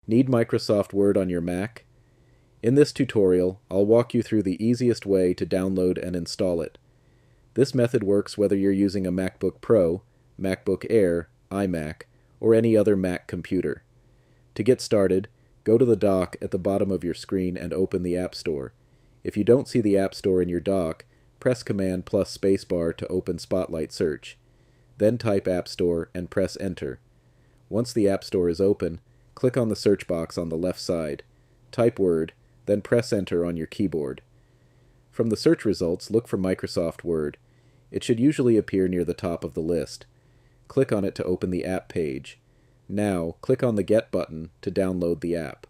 Need Microsoft Word on your Mac? In this tutorial, I'll walk you through the easiest way to download and install it. This method works whether you're using a MacBook Pro, MacBook Air, iMac, or any other Mac computer. To get started, go to the dock at the bottom of your screen and open the App Store. If you don't see the App Store in your dock, press Command plus Spacebar to open Spotlight Search. Then type App Store and press Enter. Once the App Store is open, click on the search box on the left side. Type Word, then press Enter on your keyboard. From the search results, look for Microsoft Word. It should usually appear near the top of the list. Click on it to open the app page. Now, click on the Get button to download the app.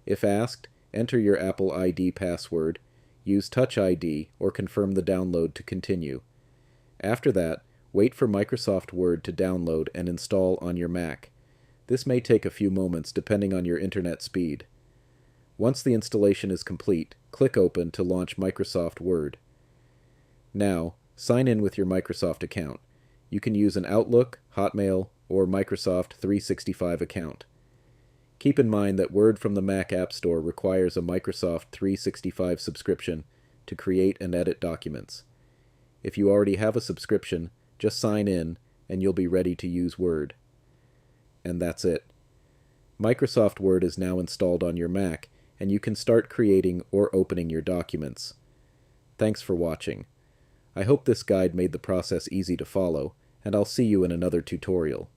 If asked, enter your Apple ID password, use Touch ID, or confirm the download to continue. After that, wait for Microsoft Word to download and install on your Mac. This may take a few moments depending on your internet speed. Once the installation is complete, click Open to launch Microsoft Word. Now, sign in with your Microsoft account. You can use an Outlook, Hotmail, or Microsoft 365 account. Keep in mind that Word from the Mac App Store requires a Microsoft 365 subscription to create and edit documents. If you already have a subscription, just sign in and you'll be ready to use Word. And that's it. Microsoft Word is now installed on your Mac, and you can start creating or opening your documents. Thanks for watching. I hope this guide made the process easy to follow, and I'll see you in another tutorial.